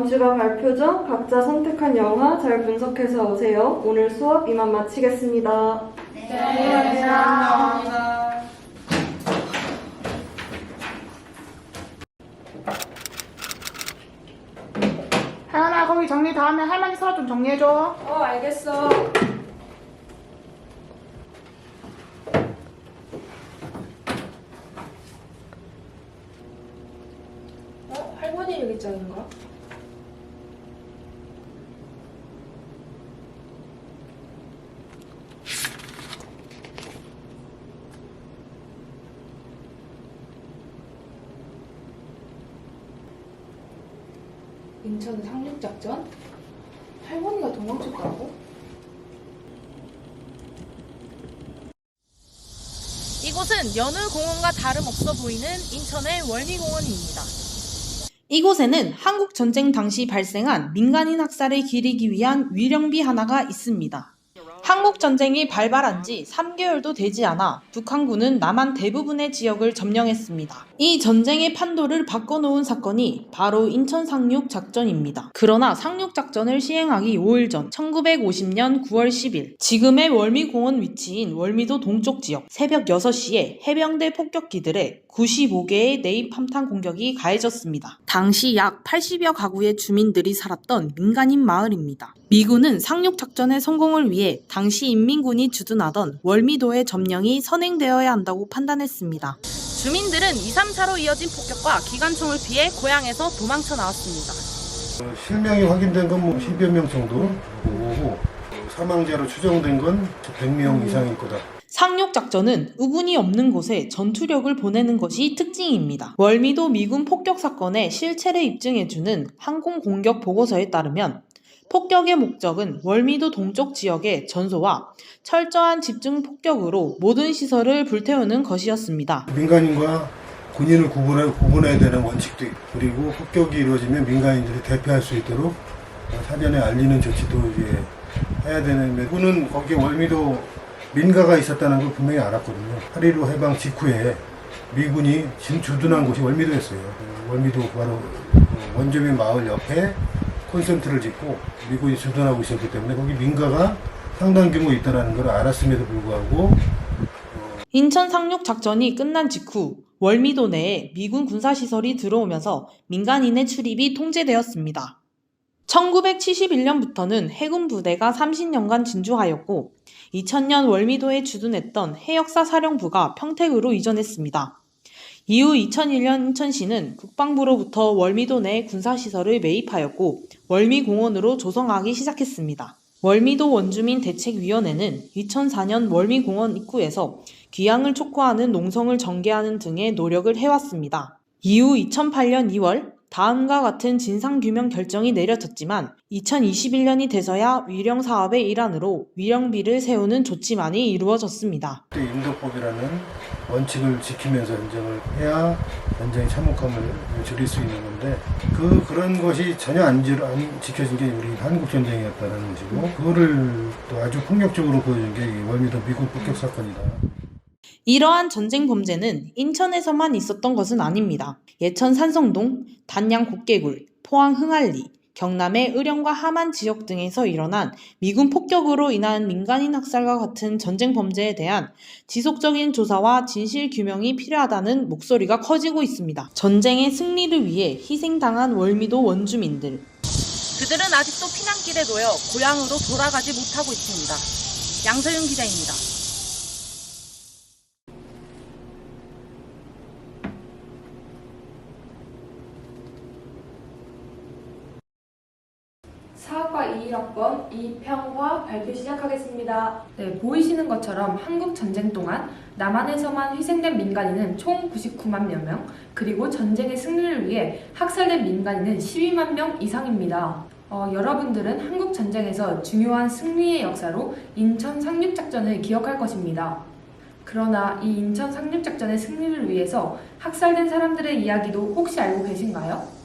이번 주가 발표 전 각자 선택한 영화 잘 분석해서 오세요. 오늘 수업 이만 마치겠습니다. 네, 감사합니다. 하연아, 거기 정리 다 하면 할머니 서랍 좀 정리해줘. 알겠어. 할머니 일기장인가? 인천 상륙작전? 할머니가 도망쳤다고? 이곳은 여느 공원과 다름없어 보이는 인천의 월미공원입니다. 이곳에는 한국 전쟁 당시 발생한 민간인 학살을 기리기 위한 위령비 하나가 있습니다. 한국 전쟁이 발발한 지 3개월도 되지 않아 북한군은 남한 대부분의 지역을 점령했습니다. 이 전쟁의 판도를 바꿔놓은 사건이 바로 인천 상륙 작전입니다. 그러나 상륙 작전을 시행하기 5일 전 1950년 9월 10일 지금의 월미공원 위치인 월미도 동쪽 지역 새벽 6시에 해병대 폭격기들의 95개의 내입 함탄 공격이 가해졌습니다. 당시 약 80여 가구의 주민들이 살았던 민간인 마을입니다. 미군은 상륙작전의 성공을 위해 당시 인민군이 주둔하던 월미도의 점령이 선행되어야 한다고 판단했습니다. 주민들은 2, 3차로 이어진 폭격과 기관총을 피해 고향에서 도망쳐 나왔습니다. 실명이 확인된 건 10여 명 정도 오고 사망자로 추정된 건 100명 이상일 거다. 상륙작전은 우군이 없는 곳에 전투력을 보내는 것이 특징입니다. 월미도 미군 폭격 사건의 실체를 입증해주는 항공공격 보고서에 따르면 폭격의 목적은 월미도 동쪽 지역의 전소와 철저한 집중 폭격으로 모든 시설을 불태우는 것이었습니다. 민간인과 군인을 구분해야 되는 원칙도 있고, 그리고 폭격이 이루어지면 민간인들이 대피할 수 있도록 사전에 알리는 조치도 이제 해야 되는. 군은 거기에 월미도 민가가 있었다는 걸 분명히 알았거든요. 8.15 해방 직후에 미군이 지금 주둔한 곳이 월미도였어요. 월미도 바로 원주민 마을 옆에 콘센트를 짓고 미군이 주둔하고 있었기 때문에 거기 민가가 상당 규모 있다는 걸 알았음에도 불구하고 인천 상륙 작전이 끝난 직후 월미도 내에 미군 군사시설이 들어오면서 민간인의 출입이 통제되었습니다. 1971년부터는 해군 부대가 30년간 진주하였고 2000년 월미도에 주둔했던 해역사 사령부가 평택으로 이전했습니다. 이후 2001년 인천시는 국방부로부터 월미도 내 군사시설을 매입하였고 월미공원으로 조성하기 시작했습니다. 월미도 원주민 대책위원회는 2004년 월미공원 입구에서 귀향을 촉구하는 농성을 전개하는 등의 노력을 해왔습니다. 이후 2008년 2월 다음과 같은 진상규명 결정이 내려졌지만 2021년이 돼서야 위령 사업의 일환으로 위령비를 세우는 조치만이 이루어졌습니다. 인도법이라는 원칙을 지키면서 전쟁을 해야 전쟁의 참혹함을 줄일 수 있는 건데 그런 것이 전혀 안 지켜진 게 우리 한국 전쟁이었다는 것이고 그거를 또 아주 폭력적으로 보여준 게 월미도 미군 폭격 사건이다. 이러한 전쟁 범죄는 인천에서만 있었던 것은 아닙니다. 예천 산성동, 단양 곱개굴, 포항 흥할리, 경남의 의령과 함안 지역 등에서 일어난 미군 폭격으로 인한 민간인 학살과 같은 전쟁 범죄에 대한 지속적인 조사와 진실 규명이 필요하다는 목소리가 커지고 있습니다. 전쟁의 승리를 위해 희생당한 월미도 원주민들. 그들은 아직도 피난길에 놓여 고향으로 돌아가지 못하고 있습니다. 양서윤 기자입니다. 사학과 21학번 이평화 발표 시작하겠습니다. 네, 보이시는 것처럼 한국 전쟁 동안 남한에서만 희생된 민간인은 총 99만여 명, 그리고 전쟁의 승리를 위해 학살된 민간인은 12만 명 이상입니다. 여러분들은 한국 전쟁에서 중요한 승리의 역사로 인천 상륙작전을 기억할 것입니다. 그러나 이 인천 상륙작전의 승리를 위해서 학살된 사람들의 이야기도 혹시 알고 계신가요?